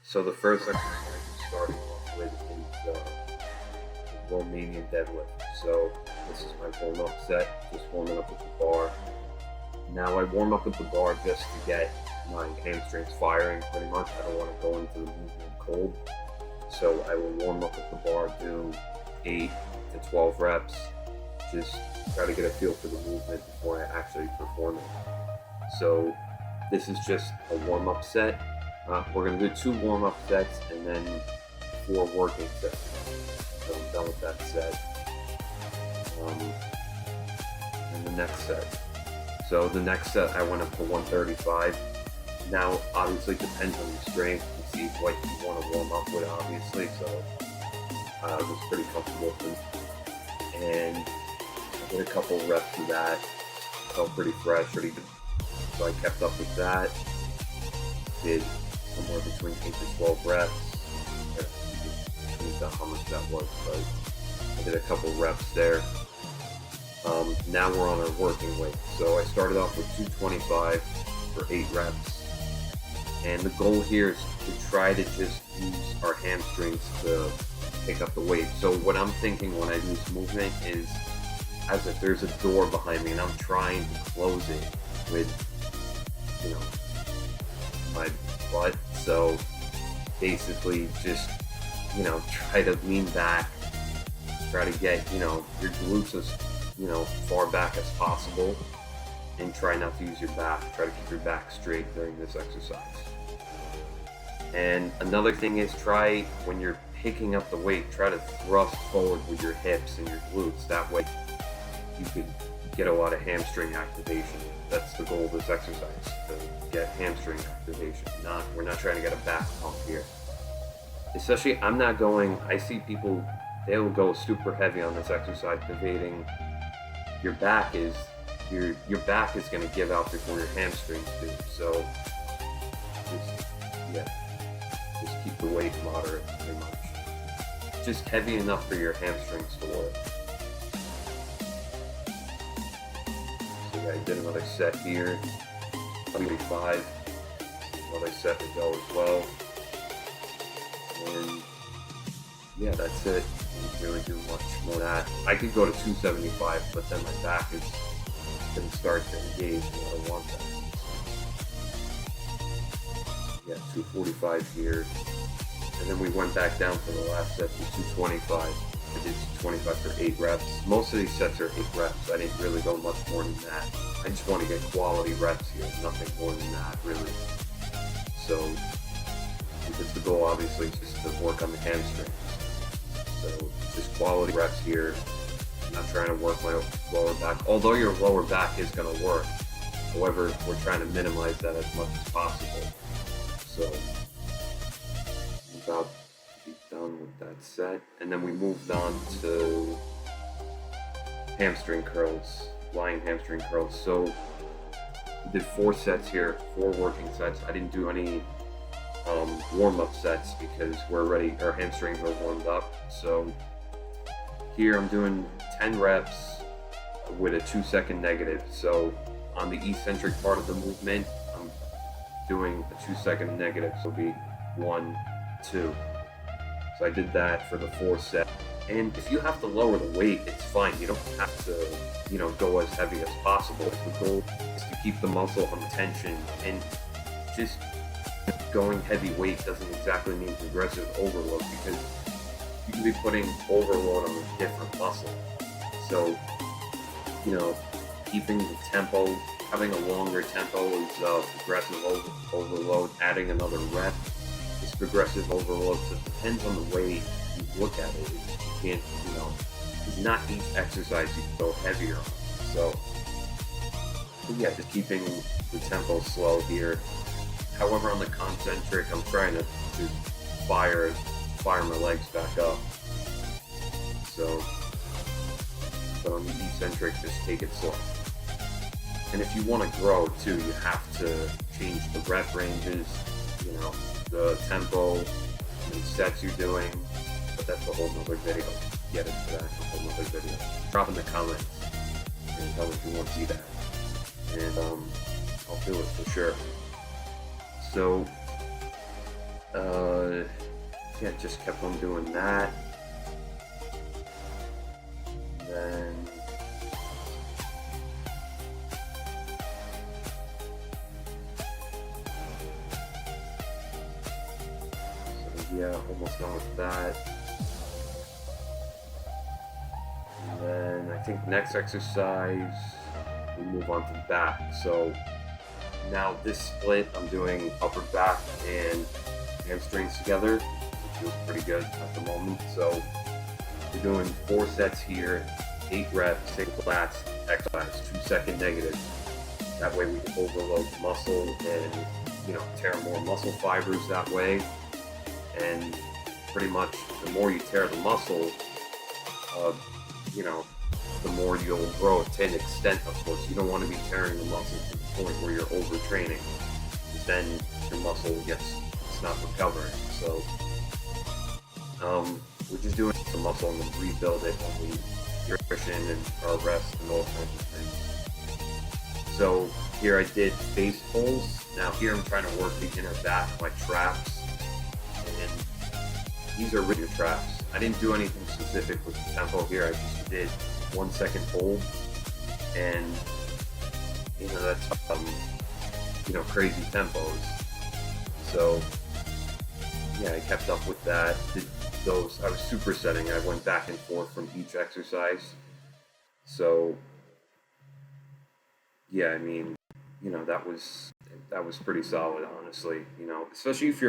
So the first exercise I'm starting off with is the Romanian deadlift. So this is my warm-up set, just warming up with the bar. Now I warm up with the bar just to get my hamstrings firing pretty much. I don't want to go into the movement cold. So I will warm up with the bar, do 8 to 12 reps, just try to get a feel for the movement before I actually perform it. So this is just a warm-up set. We're going to do 2 warm-up sets and then 4 working sets. So I'm done with that set. And the next set. So the next set I went up to 135. Now obviously it depends on your strength and see what you want to warm up with, obviously. So I was pretty comfortable with them. And I did a couple reps of that. Felt pretty fresh, ready to. So I kept up with that. Did somewhere between 8 to 12 reps. I forget how much that was, but I did a couple reps there. Now we're on our working weight. So I started off with 225 for 8 reps. And the goal here is to try to just use our hamstrings to pick up the weight. So what I'm thinking when I do this movement is as if there's a door behind me and I'm trying to close it with, my butt. So basically just, try to lean back, try to get, your glutes as, far back as possible, and try not to use your back. Try to keep your back straight during this exercise. And another thing is try, when you're picking up the weight, try to thrust forward with your hips and your glutes. That way you could get a lot of hamstring activation. That's the goal of this exercise, to get hamstring activation. We're not trying to get a back pump here. Especially, I see people, they'll go super heavy on this exercise, debating your back is going to give out before your hamstrings do. So just keep the weight moderate, pretty much. Just heavy enough for your hamstrings to work. I did another set here, 185, another set to go as well, and yeah, that's it. I didn't really do much more than that. I could go to 275, but then my back is going to start to engage, and I don't want that. Yeah, 245 here, and then we went back down for the last set to 225. I did 225 for 8 reps. Most of these sets are 8 reps. I didn't really go much more than that. I just want to get quality reps here, nothing more than that, really. So, because the goal obviously is just to work on the hamstrings. So, just quality reps here. I'm not trying to work my lower back, although your lower back is going to work. However, we're trying to minimize that as much as possible. So, I'm about to be done with that set. And then we moved on to hamstring curls. Lying hamstring curls. So we did 4 sets here, 4 working sets. I didn't do any warm-up sets because our hamstrings are warmed up. So here I'm doing 10 reps with a 2-second negative. So on the eccentric part of the movement, I'm doing a 2-second negative. So it'll be 1, 2. So I did that for the 4 set. And if you have to lower the weight, it's fine. You don't have to, go as heavy as possible. The goal is to keep the muscle on tension, and just going heavy weight doesn't exactly mean progressive overload, because you can be putting overload on a different muscle. So, keeping the tempo, having a longer tempo is progressive overload. Adding another rep is progressive overload. So it depends on the way you look at it. You can't, it's not each exercise you can go heavier on. So yeah, just keeping the tempo slow here. However, on the concentric, I'm trying to fire my legs back up. So, but on the eccentric, just take it slow. And if you want to grow too, you have to change the rep ranges, the tempo, and sets you're doing. But that's a whole nother video. Get into that, a whole nother video. Drop in the comments and tell me if you want to see that. And I'll do it for sure. So, yeah, just kept on doing that. And then yeah, almost done with that. And then I think next exercise, we move on to back. So now this split, I'm doing upper back and hamstrings together, which feels pretty good at the moment. So we're doing 4 sets here, 8 reps, 6 lats, exercise, 2-second negative. That way we can overload muscle and, you know, tear more muscle fibers that way. And pretty much the more you tear the muscle, you know, the more you'll grow to an extent. Of course, you don't want to be tearing the muscle to the point where you're overtraining, because then your muscle it's not recovering. So we're just doing the muscle and then rebuild it when we nutrition and our rest and all kinds of things. So here I did face pulls. Now here I'm trying to work the inner back, my traps. And these are rigid traps. I didn't do anything specific with the tempo here. I just did 1 second hold, and you know that's you know, crazy tempos. So yeah, I kept up with that. Did those. I was supersetting. I went back and forth from each exercise. So yeah, I mean, you know, that was pretty solid, honestly. You know, especially if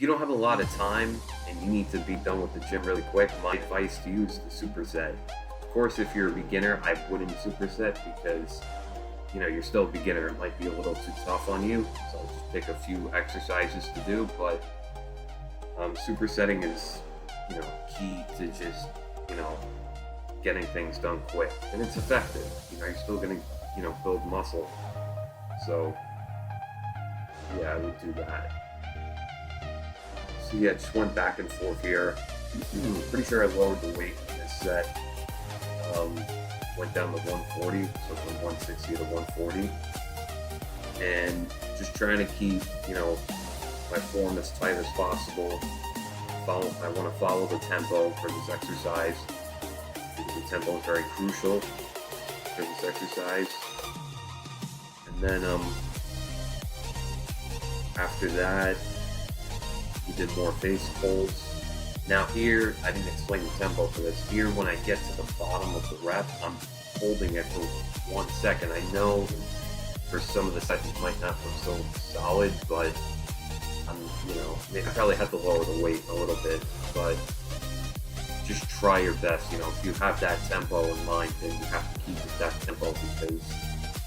you don't have a lot of time and you need to be done with the gym really quick, my advice to you is to superset. Of course, if you're a beginner, I wouldn't superset, because, you know, you're still a beginner. It might be a little too tough on you. So just pick a few exercises to do. But supersetting is, you know, key to just, you know, getting things done quick. And it's effective. You know, you're still going to, you know, build muscle. So yeah, I would do that. So yeah, just went back and forth here. Pretty sure I lowered the weight in this set. Went down to 140, so from 160 to 140. And just trying to keep, you know, my form as tight as possible. I want to follow the tempo for this exercise, because the tempo is very crucial for this exercise. And then after that, we did more face pulls. Now here, I didn't explain the tempo for this. Here, when I get to the bottom of the rep, I'm holding it for 1 second. I know for some of the sets it might not look so solid, but you know, I probably have to lower the weight a little bit, but just try your best. You know, if you have that tempo in mind, then you have to keep it that tempo, because,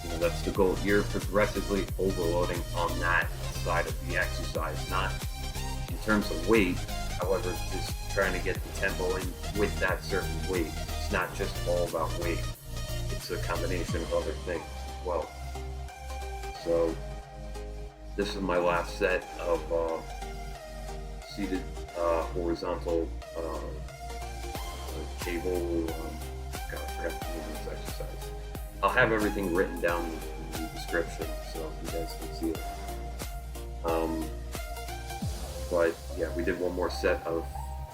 you know, that's the goal. You're progressively overloading on that side of the exercise, not in terms of weight. However, just trying to get the tempo in with that certain weight. It's not just all about weight. It's a combination of other things as well. So this is my last set of seated horizontal cable. God, I forgot the name of this exercise. I'll have everything written down in the description so you guys can see it. But yeah, we did one more set of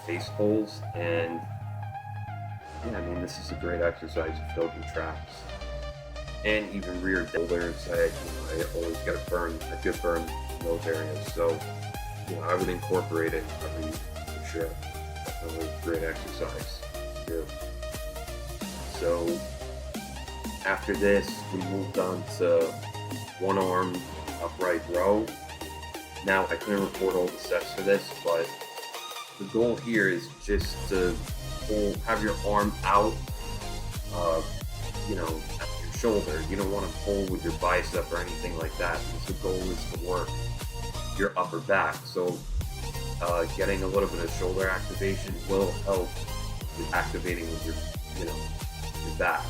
face pulls, and yeah, I mean, this is a great exercise to build your traps and even rear shoulders. I always get a good burn in those areas, so you know, I would incorporate it for sure. Definitely a great exercise to do. So after this, we moved on to one arm upright row. Now, I couldn't record all the steps for this, but the goal here is just to have your arm out, you know, at your shoulder. You don't want to pull with your bicep or anything like that, because the goal is to work your upper back. So getting a little bit of shoulder activation will help with activating with your, you know, your back.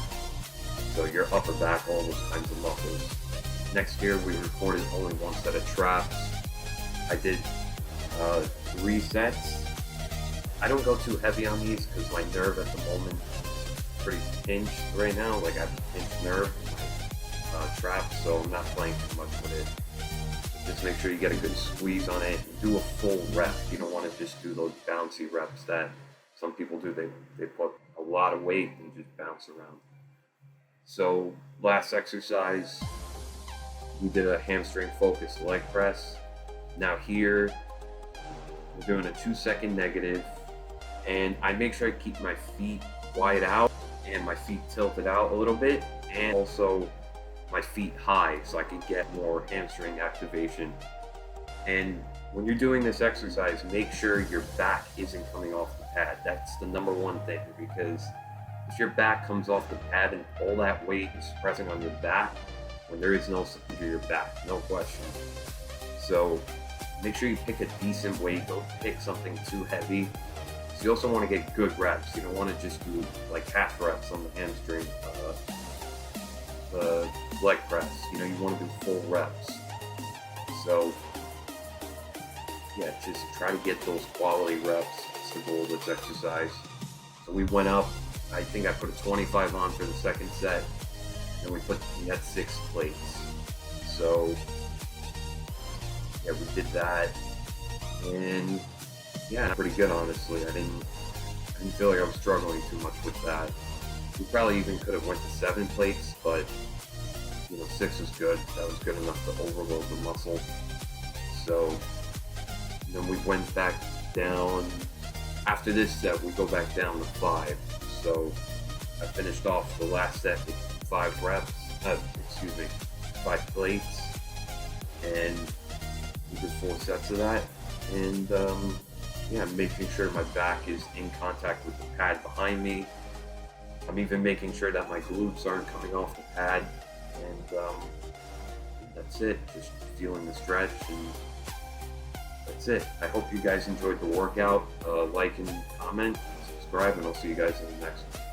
So your upper back, all those kinds of muscles. Next year, we recorded only 1 set of traps. I did 3 sets. I don't go too heavy on these because my nerve at the moment is pretty pinched right now. Like, I have a pinched nerve in my trap, so I'm not playing too much with it. Just make sure you get a good squeeze on it. Do a full rep. You don't want to just do those bouncy reps that some people do. They put a lot of weight and just bounce around. So last exercise, we did a hamstring focused leg press. Now here, we're doing a 2-second negative, and I make sure I keep my feet wide out and my feet tilted out a little bit, and also my feet high so I can get more hamstring activation. And when you're doing this exercise, make sure your back isn't coming off the pad. That's the number one thing, because if your back comes off the pad and all that weight is pressing on your back, when there is no support to your back, no question. So make sure you pick a decent weight. Don't pick something too heavy. So you also want to get good reps. You don't want to just do like half reps on the hamstring leg press. You want to do full reps. So yeah, just try to get those quality reps. That's the goal of this exercise. So we went up. I think I put a 25 on for the second set, and we had 6 plates. So yeah, we did that, and yeah, pretty good, honestly. I didn't feel like I was struggling too much with that. We probably even could have went to 7 plates, but 6 was good. That was good enough to overload the muscle. So then we went back down. After this set, we go back down to 5. So I finished off the last set with 5 plates, and we did 4 sets of that. And yeah, making sure my back is in contact with the pad behind me. I'm even making sure that my glutes aren't coming off the pad. And that's it. Just feeling the stretch, and that's it. I hope you guys enjoyed the workout. Like and comment, subscribe, and I'll see you guys in the next one.